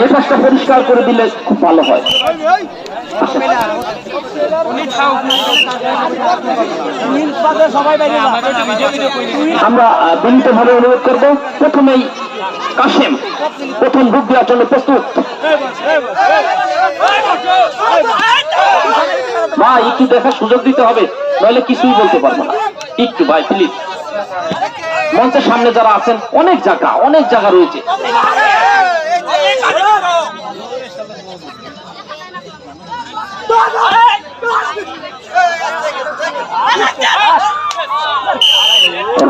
এই পাশটা পরিষ্কার করে দিলে খুব ভালো হয়। আমরা বিনীতভাবে অনুরোধ করবো, প্রথমেই কাশেম প্রথম বুক দেওয়ার জন্য প্রস্তুত। ভাই একটু দেখার সুযোগ দিতে হবে, নইলে কিছুই বলতে পারবো না। একটু ভাই প্লিজ, মঞ্চের সামনে যারা আছেন অনেক জায়গা রয়েছে।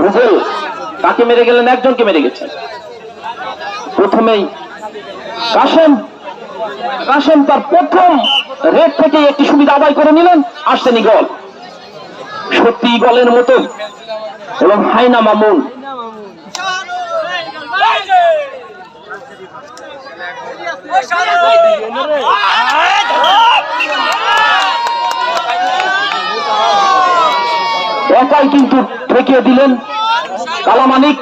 রুবেল কাকে মেরে গেলেন? একজনকে মেরে গেছেন। প্রথমেই কাশেম তার প্রথম রেড থেকে একটি সুবিধা আদায় করে নিলেন। আসছেন ইগল, সত্যি ইগলের মতো, এবং হাইনা মামুন একাই কিন্তু ঠেকিয়ে দিলেন কালামানিক।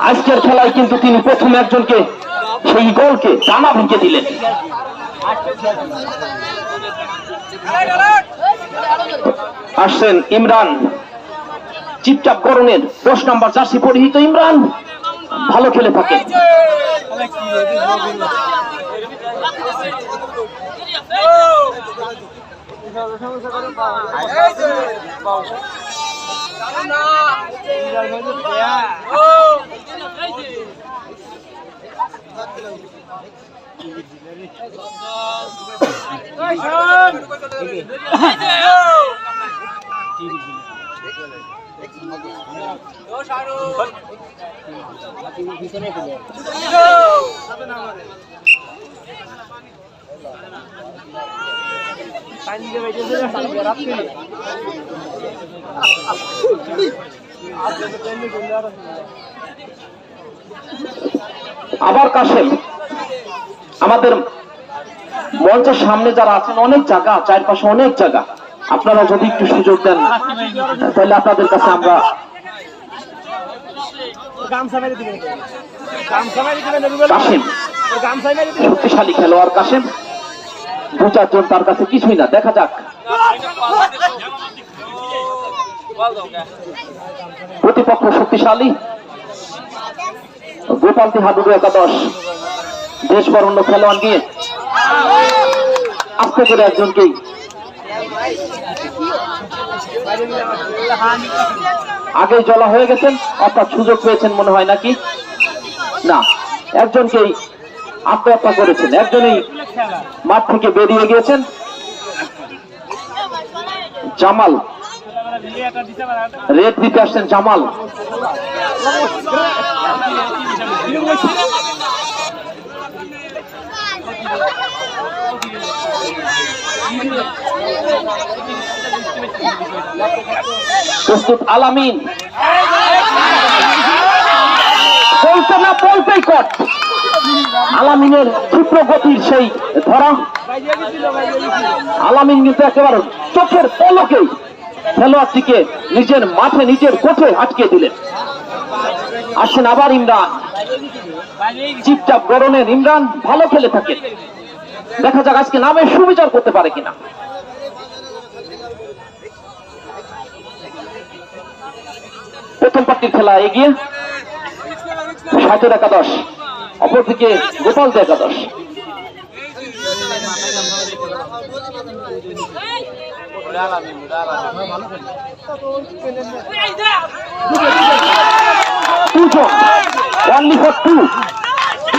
আজকের খেলায় কিন্তু তিনি প্রথম একজনকে, সেই গোলকে টানা ভেঙে দিলেন। আসছেন ইমরান, চিপচাপ গরনের 10 নম্বর জার্সি পরিহিত ইমরান, ভালো খেলে থাকে। আবার কাশেম, আমাদের মঞ্চের সামনে যারা আছেন অনেক জায়গা, চারপাশে অনেক জায়গা, আপনারা যদি একটু সুযোগ দেন তাহলে আপনাদের কাছে আমরা কাশেম শক্তিশালী খেলোয়াড়। কাশেম 2-4 জন তার কাছে কিছুই না, দেখা যাক। প্রতিপক্ষ শক্তিশালী, গোপালতি হাডুডু একাদশ দেশ বরণ্য খেলোয়াড় নিয়ে আস্তে করে একজনকেই আগে জ্বলা হয়ে গেছেন, অর্থাৎ সুযোগ পেয়েছেন মনে হয় নাকি? না, একজনকেই আত্মহত্যা করেছেন, একজনই মাঠ থেকে বেরিয়ে গিয়েছেন। জামাল রেড দিতে আসছেন, জামাল প্রস্তুত। আলামিন বলতে না বলতেই কট, আলামিনের ক্ষিপ্র গতির সেই ধরা। আলামিন কিন্তু একেবারে চোখের পলকেই খেলোয়াড়টিকে নিজের মাঠে, নিজের কোঠে আটকে দিলেন। আসছেন আবার ইমরান, চিপচাপ গরনের ইমরান ভালো খেলে থাকে। দেখা যাক আজকে নামে সুবিচার করতে পারে কিনা। প্রথম পার্টির খেলা এগিয়ে সাথের একাদশ, অপরদিকে গোপালতি একাদশ।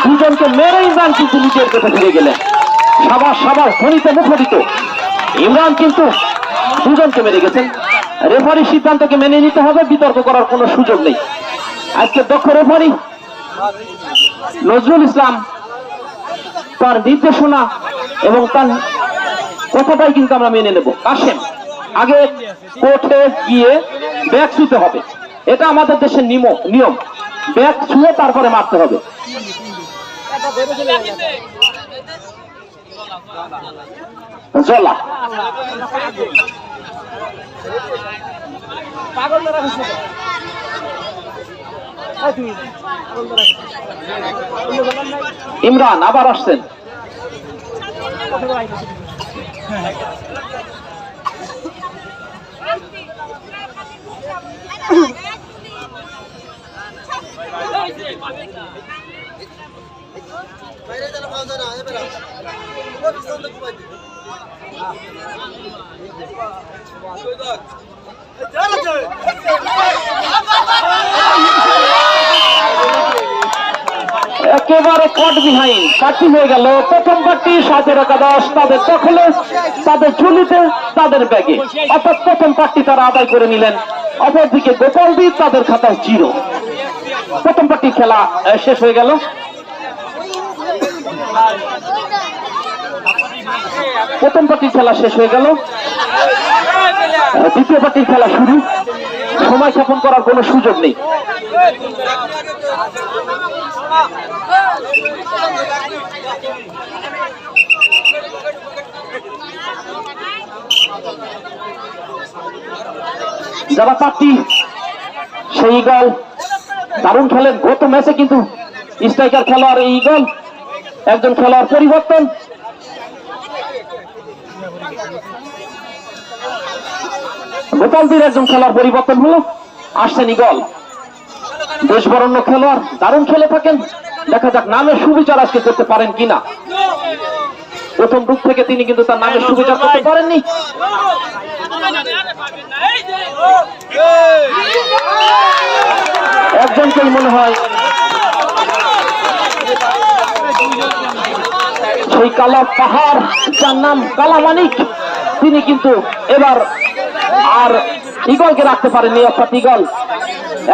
দুজনকে মেরে ইমরান কিন্তু নিজের পেটে ফিরে গেলেন। সাবাস সাবাস, ধ্বনিতে মুখরিত ইমরান কিন্তু দুজনকে মেরে গেছেন। রেফারির সিদ্ধান্তকে মেনে নিতে হবে, বিতর্ক করার কোনো সুযোগ নেই। আজকে দক্ষ রেফারি নজরুল ইসলাম তার নির্দেশনা এবং তার কথাটাই কিন্তু আমরা মেনে নেব। কাশেম আগে কোর্টে গিয়ে ব্যাগ ছুঁতে হবে, এটা আমাদের দেশের নিয়ম। ব্যাগ ছুঁয়ে তারপরে মারতে হবে। জলা ইমরান আবার আসছেন। একেবারে কট বিহাইন্ড কাটি হয়ে গেল। প্রথম পার্টি 7 একাদশ তাদের দখলে, তাদের ঝুলিতে, তাদের ব্যাগে, অর্থাৎ প্রথম পার্টি তারা আদায় করে নিলেন। অপরদিকে গোপালদ্বীপ তাদের খাতায় 0। প্রথম পার্টি খেলা শেষ হয়ে গেল। প্রথম পার্টির খেলা শেষ হয়ে গেল, দ্বিতীয় পার্টির খেলা শুরু। সময় যাপন করার কোনো সুযোগ নেই। যারা পার্টি সেই ইগল দারুণ খেলেন। গত ম্যাচে কিন্তু স্ট্রাইকার খেলোয়াড় এই ইগল, একজন খেলোয়াড় পরিবর্তন। গোপালদীর একজন খেলোয়াড় পরিবর্তন হলো, আসছেন ইগল। দেশ বরণ্য খেলোয়াড়, দারুণ খেলে থাকেন। দেখা যাক নামের সুবিচার আজকে করতে পারেন কিনা। প্রথম গ্রুপ থেকে তিনি কিন্তু তার নামের সুবিচার করতে পারেননি। একজনকেই মনে হয় সেই কালা পাহাড়, যার নাম কালামানিক, তিনি কিন্তু এবার আর ইগলকে রাখতে পারেননি। অর্থাৎ ইগল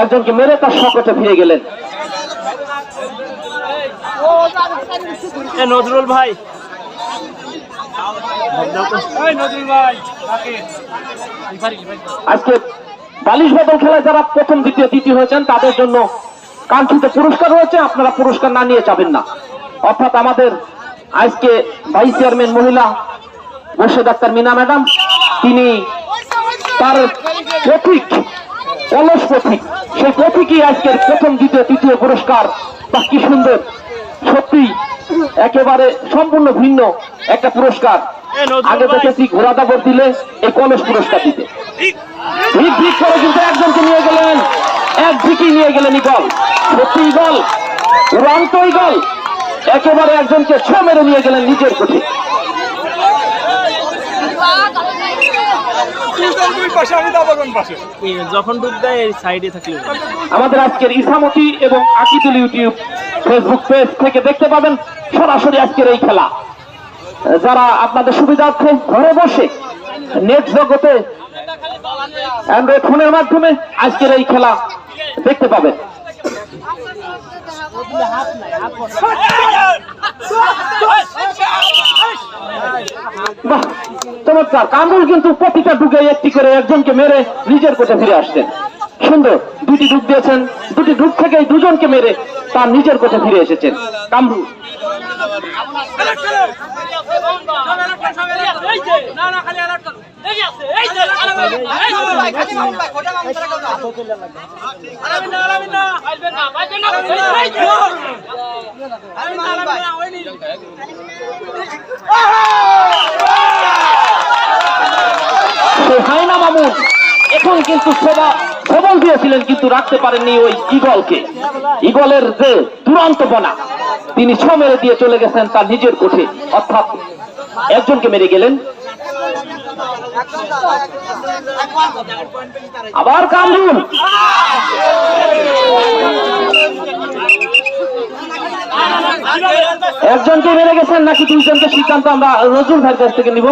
একজনকে মেরে তার শকটে ফিরে গেলেন। নজরুল ভাই, আজকে বালিশ বদল খেলায় যারা প্রথম দ্বিতীয় তৃতীয় হয়েছেন তাদের জন্য কাঙ্ক্ষিত পুরস্কার রয়েছে। আপনারা পুরস্কার না নিয়ে যাবেন না। অর্থাৎ আমাদের আজকে ভাইস চেয়ারম্যান মহিলা মোর্শেদ আক্তার মিনা ম্যাডাম, তিনি তার প্রতীক, অলস প্রতীক, সেই প্রতীকই আজকের প্রথম দ্বিতীয় তৃতীয় পুরস্কার। তা কি সুন্দর, সত্যি একেবারে সম্পূর্ণ ভিন্ন একটা পুরস্কার। আগে দেখেছি ঘোড়া দাবর দিলে এই কলস পুরস্কার দিতে, ভিক ভিক করে কিন্তু একজনকে নিয়ে গেলেন, এক ভিকই নিয়ে গেলেন ইগল। সত্যি ইগল, উড়ান্ত ইগল, একেবারে একজনকে ছ মেরে নিয়ে গেলেন নিজের কোঠে। যখন ডুব দেয় এই সাইডে থাকলে আমাদের আজকের ইসামতি এবং আকিদুল ইউটিউব ফেসবুক পেজ থেকে দেখতে পাবেন সরাসরি আজকের এই খেলা। যারা আপনাদের সুবিধার্থে ঘরে বসে নেট জগতে অ্যান্ড্রয়েড ফোনের মাধ্যমে আজকের এই খেলা দেখতে পাবেন। বাহ, চমৎকার। কামরুল কিন্তু প্রতিটা ডুবে একটি করে একজনকে মেরে নিজের কোঠে ফিরে আসছেন। সুন্দর, দুটি ডুব দিয়েছেন, দুটি ডুব থেকে দুজনকে মেরে তার নিজের কোঠে ফিরে এসেছেন কামরুল। হাইনা মামুন এখন কিন্তু সবল দিয়েছিলেন, কিন্তু রাখতে পারেননি ওই ইগলকে। ইগলের যে দুরন্তপনা, তিনি ছ মেরে দিয়ে চলে গেছেন তার নিজের কোঠে, অর্থাৎ একজনকে মেরে গেলেন। আবার কামরুল, একজনকে মেরে গেছেন নাকি দুইজনকে, সিদ্ধান্ত আমরা নজরুল ভাইয়ের কাছ থেকে নিব।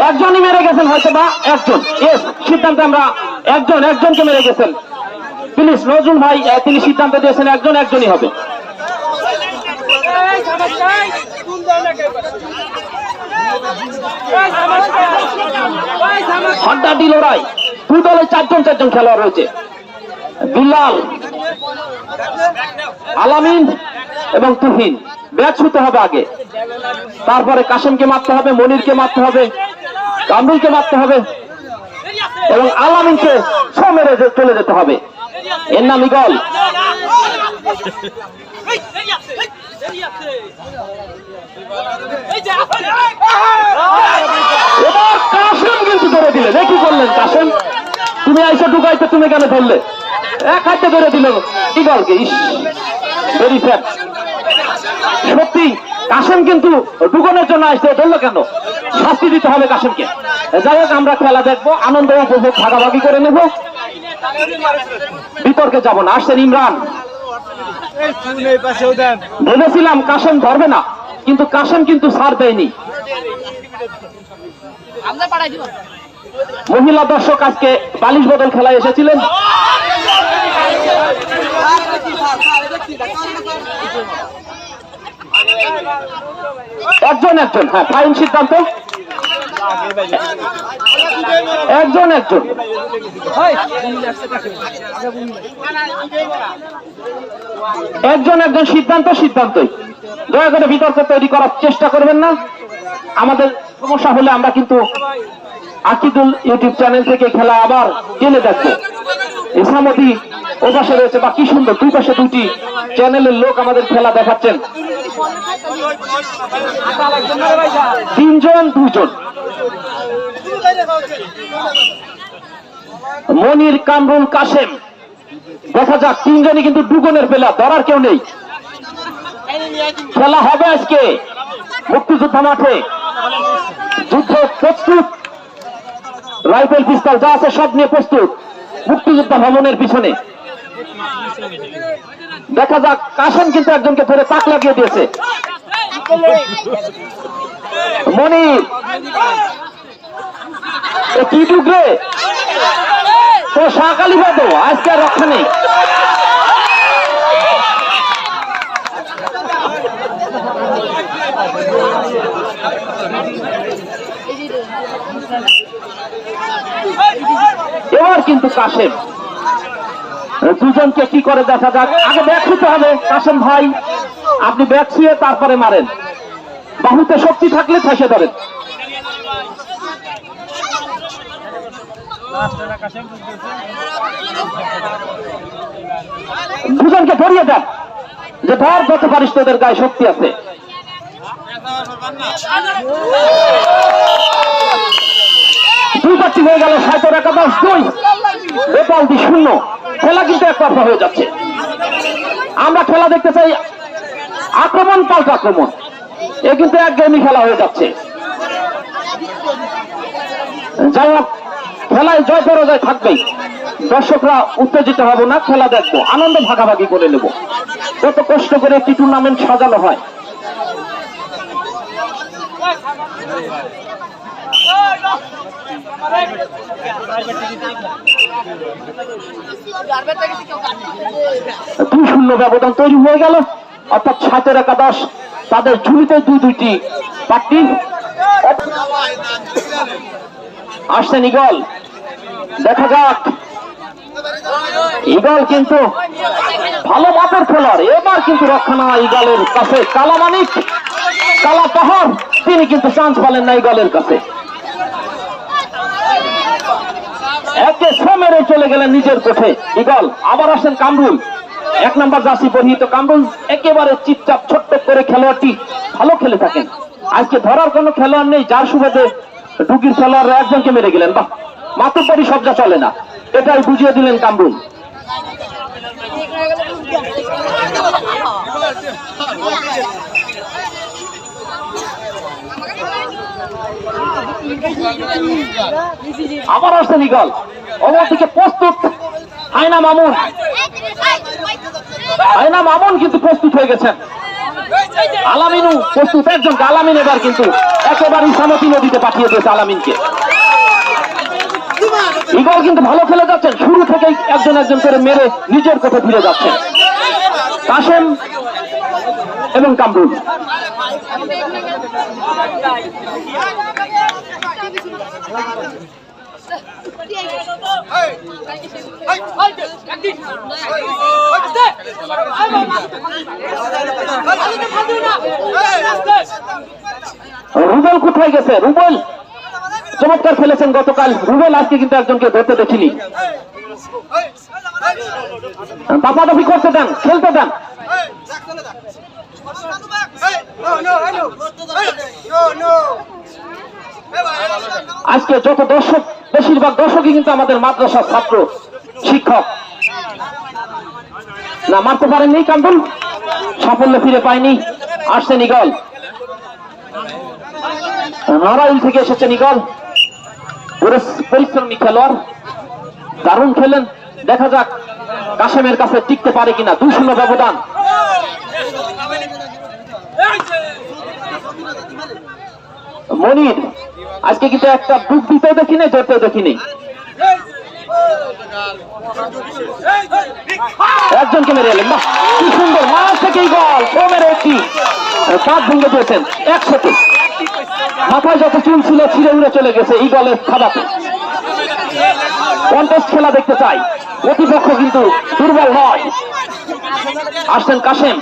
একজনই মেরে গেছেন হয়তো বা একজন, সিদ্ধান্ত আমরা একজনকে মেরে গেছেন। প্লিজ নজরুল ভাই, তিনি সিদ্ধান্ত দিয়েছেন একজনই হবে। হাড্ডাহাড্ডি লড়াই, দুই দলে চারজন খেলোয়াড় রয়েছে। বিল্লাল আলামিন এবং তুহিন ব্যাট ছুতে হবে আগে, তারপরে কাশেমকে মারতে হবে, মনিরকে মারতে হবে, কামরুলকে মারতে হবে এবং আলামিনকে ছো মেরে চলে যেতে হবে। এর নাম ইগল। এবার কাশেম কিন্তু ধরে দিলেন। কি করলেন কাশেম? তুমি আইসা ঢুকাইতে তুমি কেন ধরলে? এক হাতে ধরে দিল ইগলকে। ইস, ভেরি ফ্যাট। সত্যি কাশেম কিন্তু ঢুকানোর জন্য আসতে ধরলো কেন? শাস্তি দিতে হবে কাশেমকে। যাই হোক, আমরা খেলা দেখবো, আনন্দ উপভোগ ভাগাভাগি করে নেব, বিতর্কে যাব না। আসছেন ইমরান। ভেবেছিলাম কাশেম ধরবে না, কিন্তু কাশেম কিন্তু ছাড় দেয়নি। মহিলা দর্শক আজকে বালিশ বদল খেলায় এসেছিলেন। একজন একজন, হ্যাঁ, ফাইন সিদ্ধান্ত একজন একজন। একজন একজন সিদ্ধান্ত সিদ্ধান্তই। দয়া করে বিতর্ক তৈরি করার চেষ্টা করবেন না। আমাদের সমস্যা হলে আমরা কিন্তু আকিদুল ইউটিউব চ্যানেল থেকে খেলা আবার জেনে দেখবো। ইসামতি ও পাশে রয়েছে, বা কি সুন্দর দুই পাশে দুটি চ্যানেলের লোক আমাদের খেলা দেখাচ্ছেন। তিনজন দুজন, মনির, কামরুল, কাশেম। দেখা যাক, তিনজনই কিন্তু দুগুণের পেলা, ধরার কেউ নেই। খেলা হবে আজকে মুক্তিযোদ্ধা মাঠে। যুদ্ধ প্রস্তুত, রাইফেল পিস্তল যা আছে সব নিয়ে প্রস্তুত মুক্তিযোদ্ধা ভবনের পিছনে। দেখা যাক, কাশেম কিন্তু একজনকে ধরে তাক লাগিয়ে দিয়েছে। মনির কি ঢুকরে তো শাকালি বাদো, আজকে আর রক্ষা নেই। এবার কিন্তু কাশেম, দুজনকে কি করে দেখা যাক। আগে ব্যাট ছুঁতে হবে। কাশেম ভাই, আপনি ব্যাট ছুঁয়ে তারপরে মারেন, বাহুতে শক্তি থাকলে ঠেসে ধরেন। দুজনকে ধরিয়ে দেন, যে ধর যত পারিস, তোদের গায়ে শক্তি আছে। দুই পার্টি হয়ে গেল, ৭-১-১-২, বেতালদি 0। খেলা কিন্তু একতরফা হয়ে যাচ্ছে। আমরা খেলা দেখতে চাই আক্রমণ পাল্টা আক্রমণ, এ কিন্তু এক গেমই খেলা হয়ে যাচ্ছে। যাই হোক, খেলায় জয় পরাজয় থাকবেই। দর্শকরা উত্তেজিত হব না, খেলা দেখবো, আনন্দ ভাগাভাগি করে নেব। কত কষ্ট করে একটি টুর্নামেন্ট সাজানো হয়। দুই 0 ব্যবধান তৈরি হয়ে গেল, অর্থাৎ ৭-১-১০ তাদের ঝুলিতে দুইটি পার্টি। আসছেন ইগল, দেখা যাক। ইগল কিন্তু ভালো মাপের খেলোয়াড়। এবার কিন্তু রক্ষা নেওয়া ইগলের কাছে। কালামানিক, কালা পাহাড়, তিনি কিন্তু চান্স পেলেন না ইগলের কাছে। একে মেরে চলে গেলেন নিজের কোঠে ইগল। আবার আসেন কামরুল, 1 নম্বর জার্সি পরিহিত কামরুল। একেবারে চিপচাপ ছোট্ট করে খেলোয়াড়টি ভালো খেলে থাকেন। আজকে ধরার কোনো খেলোয়াড় নেই, যার সুবাদে ডুগির খেলোয়াড়রা একজনকে মেরে গেলেন। বাহ, মাতুব্বাড়ি সবজা চলে না, এটাই বুঝিয়ে দিলেন কামরুল। আবার আসছেন ইগল, অন্যদিকে প্রস্তুত হায়না মামুন। হায়না মামুন কিন্তু প্রস্তুত হয়ে গেছেন। আলামিনও প্রস্তুত। একজন আলামিন এবার কিন্তু একেবারে ইসামতি নদীতে পাঠিয়ে দিয়েছে আলামিনকে। ইগল কিন্তু ভালো খেলে যাচ্ছেন, শুরু থেকেই একজন একজন করে মেরে নিজের কোঠে ফিরে যাচ্ছেন কাশেম এবং কামরুল। রুবেল কোথায় গেছে? রুবেল চমৎকার খেলেছেন গতকাল। রুবেল আজকে কিন্তু একজনকে ধরতে দেখিনি। দাপাদাপি করতে দেন, খেলতে দেন। আজকে যত দর্শক, বেশিরভাগ দর্শকই কিন্তু আমাদের মাদ্রাসার ছাত্র, শিক্ষক। না, মারতে পারেননি কামরুল, সাফল্য ফিরে পায়নি। আসছেন ইগল, নারাইল থেকে এসেছেন ইগল, পরিশ্রমী খেলোয়াড়, দারুণ খেলেন। দেখা যাক কাশেমের কাছে টিকতে পারে কিনা। 2-0 ব্যবধান। মনির আজকে কিন্তু একটা ডুব দিতেও দেখিনি, ধরতেও দেখিনি। একজনকে মেরে এলেন, বাহ কি সুন্দর, মাঠ থেকেই গোল। কমের একটি কাঁধ ভেঙে দিয়েছেন একসাথে। মাথায় যত চুল ছিল ছিঁড়ে উড়ে চলে গেছে ইগলের খাদাতে। কন্টেস্ট খেলা দেখতে চাই, প্রতিপক্ষ কিন্তু দুর্বল নয়। আসছেন কাশেম,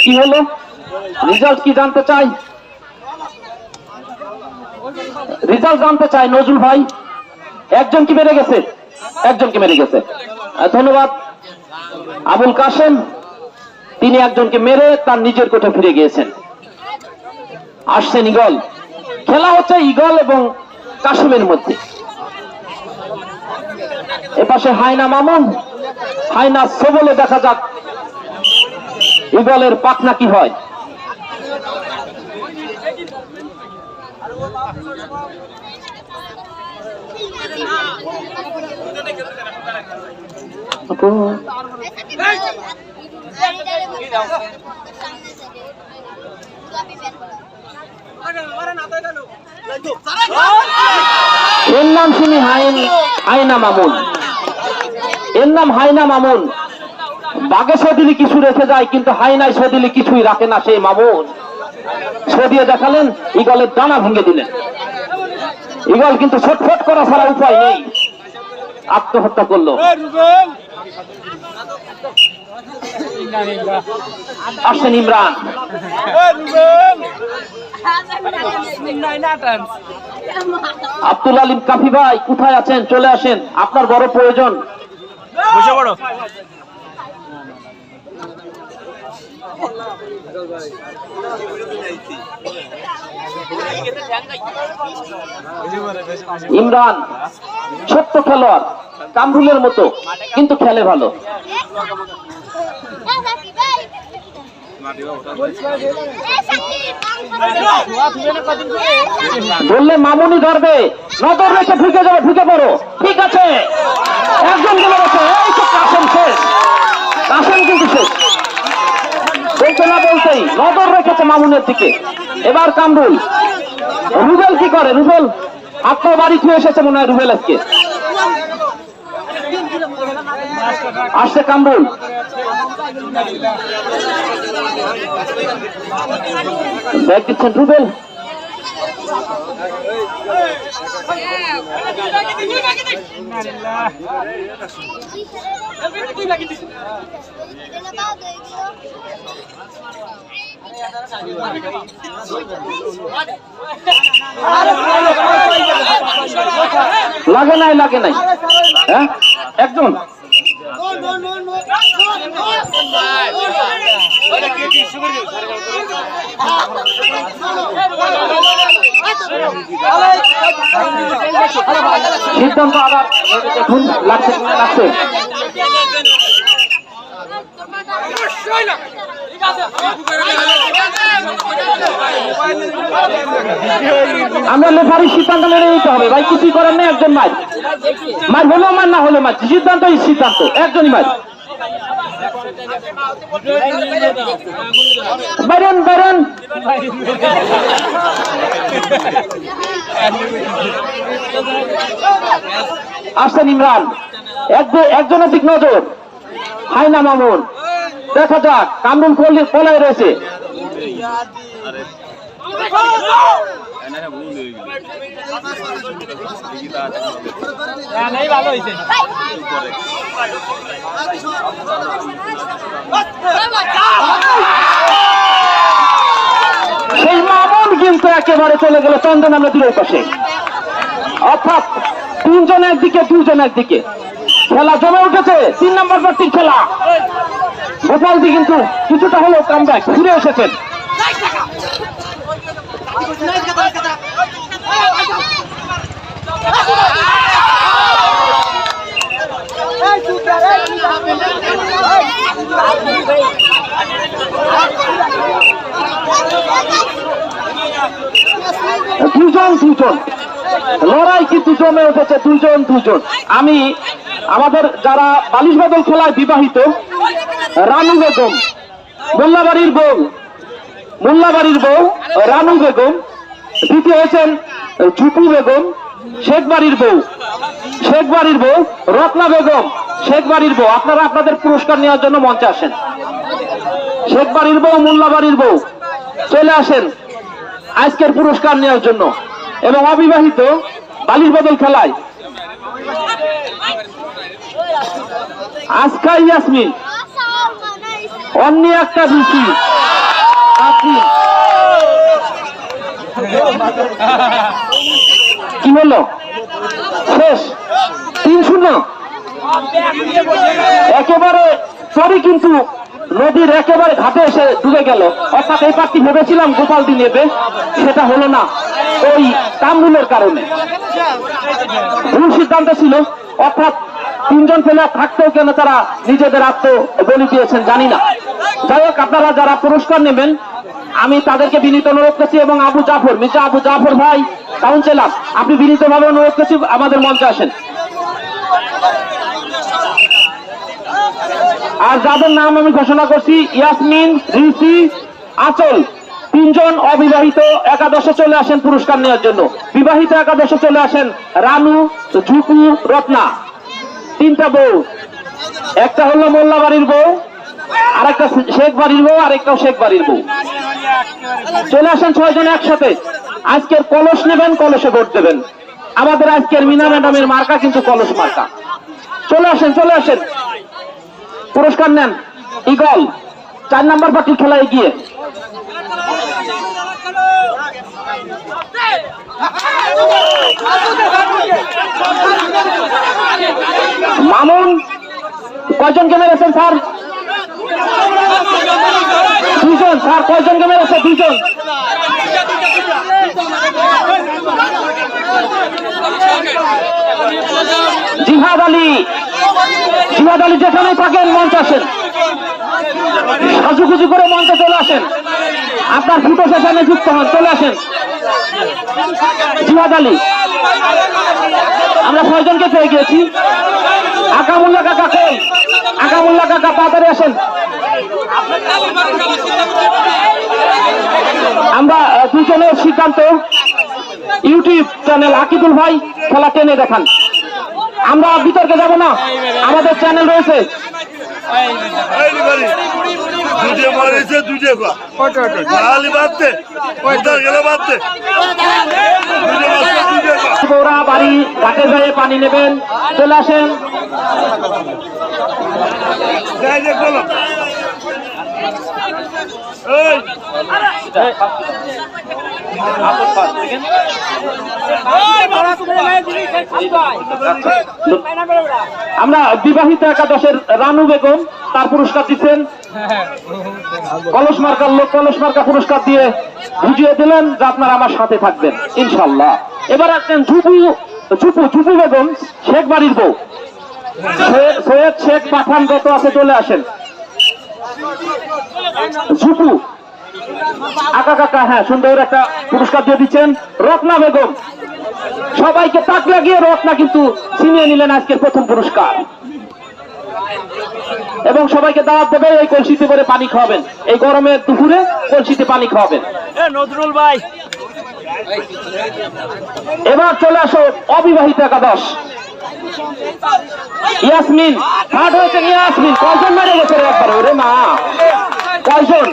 কি হলো? রেজাল্ট কি জানতে চাই? রেজাল্ট জানতে চাই নজরুল ভাই। একজন কি মেরে গেছে? একজনকে মেরে গেছে। ধন্যবাদ আবুল কাশেম, তিনি একজনকে মেরে তার নিজের কোঠে ফিরে গিয়েছেন। আসছেন ইগল, খেলা হচ্ছে ইগল এবং কাশেমের মধ্যে। এপাশে হায়না মামুন, হায়না সবলে, দেখা যাক ইগলের পাখনা কি হয়। এর নাম শুনি হায়না মামুন, এর নাম হায়না মামুন। বাঘে সদিলে কিছু রেখে যায়, কিন্তু হায়নায় সদিলে কিছুই রাখে না সেই মামুন। সদিয়ে দেখালেন, ইগলের ডানা ভেঙে দিলেন। ইগল কিন্তু ছটফট করা ছাড়া উপায় নেই, আত্মহত্যা করলো। আসছেন ইমরান, আব্দুল আলিম কাফি ভাই কোথায় আছেন? চলে আসেন, আপনার বড় প্রয়োজন। বসে পড়ো। ইমরান ছোট্ট খেলোয়াড়, কামরুলের মতো, কিন্তু খেলে ভালো। বললে মামুনি ধরবে, না ধরবে সে ঢুকে যাবে, ঢুকে পড়ো। ঠিক আছে, একজন গেলে রয়েছে। এই তো কাশেম শেষ, কাশেম কিন্তু শেষ। বলতে না বলতেই নজর রেখেছে মামুনের দিকে। এবার কামরুল, রুবেল কি করে? রুবেল আপনার বাড়ি ছুঁয়ে এসেছে মনে হয় রুবেল আজকে। আসছে কামরুল, ব্যাগ দিচ্ছেন রুবেল। লাগে নাই, লাগে নাই। হ্যাঁ, একজন সিদ্ধান্ত আবার দেখুন, লাগছে লাগছে। আমরা লেফারির সিদ্ধান্ত মেনে নিতে হবে ভাই, কিছুই করার নেই। একজন মার মার হলেও মার, না হলেও মার, সিদ্ধান্তই সিদ্ধান্ত, একজনই মার। বাইরেন বাইরেন, আসছেন ইমরান, একজনের দিক নজর। হাই না মামুন, দেখা যাক কামরুল পলায় রয়েছে। সেই মামুন কিন্তু একেবারে চলে গেল চন্দন আমরা দূরের পাশে, অর্থাৎ তিনজন একদিকে দুজন একদিকে। খেলা জমে উঠেছে, 3 নম্বর পার্টির খেলা। গোপালদি কিন্তু কিছুটা হলেও কামব্যাক ফিরে এসেছেন। দুজন লড়াই কিন্তু জমে উঠেছে, দুজন। আমি আমাদের যারা বালিশ বদল খেলায় বিবাহিত, রানু বেগম, মোল্লাবাড়ির বউ রানু বেগম, দ্বিতীয় হয়েছেন ঝুপু বেগম, শেখ বাড়ির বউ রত্না বেগম, শেখ বাড়ির বউ। আপনারা আপনাদের পুরস্কার নেওয়ার জন্য মঞ্চে আসেন। শেখ বাড়ির বউ, মোল্লাবাড়ির বউ চলে আসেন আজকের পুরস্কার নেওয়ার জন্য। এবং অবিবাহিত বালিশ বদল খেলায় আজকা ইয়াসমিন, অন্য একটা রুচি, কি হলো শেষ 3-0। একেবারে পরে কিন্তু নদীর একেবারে ঘাটে এসে ডুবে গেল। অর্থাৎ এই পার্টি ভেবেছিলাম গোপালদি নেবে, সেটা হলো না ওই কামরুলের কারণে। ভুল সিদ্ধান্ত ছিল, অর্থাৎ 3 জন প্লেয়ার থাকতেও কেন তারা নিজেদের আত্মবলি দিয়েছেন জানি না। যাই হোক, আপনারা যারা পুরস্কার নেবেন আমি তাদেরকে বিনীত অনুরোধ করছি। এবং মির্জা আবু জাফর ভাই কাউন্সিলর, আপনি বিনীতভাবে অনুরোধ করছি আমাদের মঞ্চে আসেন। আর যাদের নাম আমি ঘোষণা করছি, ইয়াসমিন, রিসি, আচল, 3 জন অবিবাহিত একাদশে চলে আসেন পুরস্কার নেওয়ার জন্য। বিবাহিত একাদশে চলে আসেন রানু, ঝুপু, রত্না। 3টা বউ, একটা হলো মোল্লাবাড়ির বউ, আরেকটা শেখ বাড়ির বউ, আরেকটাও শেখ বাড়ির বউ। চলে আসেন 6 জন একসাথে। আজকের কলস নেবেন, কলসে ভোট দেবেন। আমাদের আজকের মিনা ম্যাডামের মার্কা কিন্তু কলস মার্কা। চলে আসেন পুরস্কার নেন। ইগল 4 নম্বর পার্টির খেলা এগিয়ে। মামুন কয়জনকে মেরেছেন স্যার? 2 জন স্যার। কয়জনকে মেরেছে? 2 জন। জিহাদ আলী যেখানে থাকেন মঞ্চে আসেন, সাজুগুজু করে মঞ্চে চলে আসেন। আপনার ফুটো সেশনে যুক্ত হন, চলে আসেন। জিহাদ আলী, আমরা 6 জনকে পেয়ে গিয়েছি। আকামুল্লাহ কাকা কই? আকামুল্লাহ কাকা তাড়াতাড়ি আসেন। আমরা 2 জনের সিদ্ধান্ত, ইউটিউব চ্যানেল আকিবুল ভাই খেলা টেনে দেখান। আমরা বিতর্কে যাব না, আমাদের চ্যানেল রয়েছে। ওরা বাড়ি ঘাটে যায় পানি নেবেন, চলে আসেন। আমরা বিবাহিত একাদশের রানু বেগম, তার পুরস্কার দিচ্ছেন। কলস মার্কার লোক কলস মার্কা পুরস্কার দিয়ে বুঝিয়ে দিলেন যে আপনারা আমার সাথে থাকবেন ইনশাল্লাহ। এবার আসছেন ঝুপু বেগম, শেখ বাড়ির বউ। সৈয়দ শেখ পাঠান যত আছে চলে আসেন। ঝুপু আকা কাকা, হ্যাঁ, সুন্দর একটা পুরস্কার দিয়ে দিচ্ছেন রত্না বেগম। সবাইকে তাক লাগিয়ে রত্না কিন্তু ছিনিয়ে নিলেন আজকের প্রথম পুরস্কার। এবং সবাইকে দাওয়াত দেবে এই কলসিতে করে পানি খাওয়াবেন, এই গরমের দুপুরে কলসিতে পানি খাওয়াবেন। নজরুল ভাই, এবার চলে আসো অবিবাহিত একাদশ। ইয়াসমিন থার্ড হয়েছে। ইয়াসমিন কয়জন মেরে গেছে রে একবারে? ওরে মা, কয়জন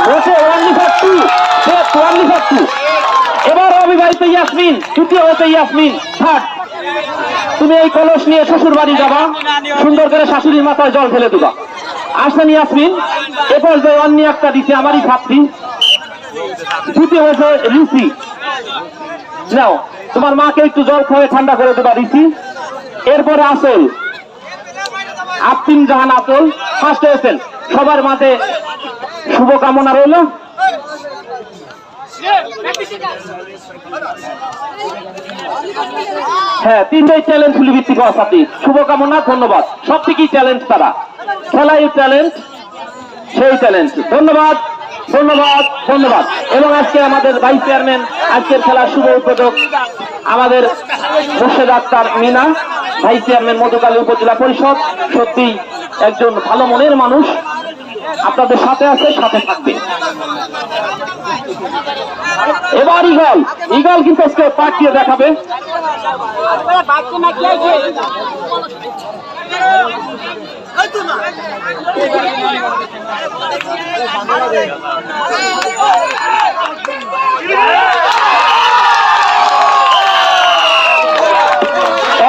বসে? Only for two, only for two. এবার অবিবাহিত ইয়াসমিন তৃতীয় হয়েছে। ইয়াসমিন থার্ড। তুমি এই কলস নিয়ে শ্বশুর বাড়ি যাবা, সুন্দর করে শাশুড়ির মাথায় জল ফেলে দিবা। আসেন ইয়াসমিন। এরপর যে অন্য একটা দিচ্ছে আমারই ছাত্রী, তৃতীয় হয়েছে রিসি। নাও তোমার মাকে একটু জল খাওয়াই ঠান্ডা করে দেবা রিসি। এরপরে আসল, আফতিম জাহান আসল ফার্স্ট হয়েছেন। সবার মাঝে শুভকামনা রইল। হ্যাঁ, তিনটাই চ্যালেঞ্জ ফুলি ভিত্তিক অসাথী। শুভকামনা, ধন্যবাদ। সব থেকেই চ্যালেঞ্জ তারা, খেলাই চ্যালেঞ্জ, সেই চ্যালেঞ্জ। ধন্যবাদ, ধন্যবাদ, ধন্যবাদ। এবং আজকে আমাদের ভাইস চেয়ারম্যান, আজকের খেলার শুভ উদ্বোধক আমাদের মোর্শেদ আক্তার মিনা, ভাইস চেয়ারম্যান মধুকালী উপজেলা পরিষদ। সত্যি একজন ভালো মনের মানুষ, আপনাদের সাথে আছে, সাথে থাকবে। এবার ইগল, ইগল কিন্তু আজকে পাঠিয়ে দেখাবে।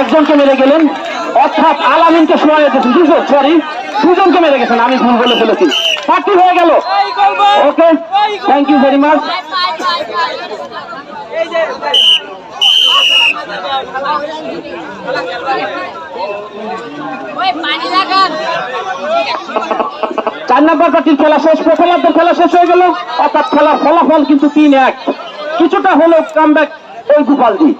একজনকে মেরে গেলেন, অর্থাৎ আলামিনকে শোয়া গেছেন। সরি, দুজনকে মেরে গেছেন, আমি ভুল বলে ফেলেছি। পার্টি হয়ে গেল। ওকে, থ্যাংক ইউ ভেরি মাচ। চার নম্বর পার্টির খেলা শেষ, প্রথমার্ধের খেলা শেষ হয়ে গেল, অর্থাৎ খেলার ফলাফল কিন্তু 3-1। কিছুটা হলো কামব্যাক ওই গোপালজি।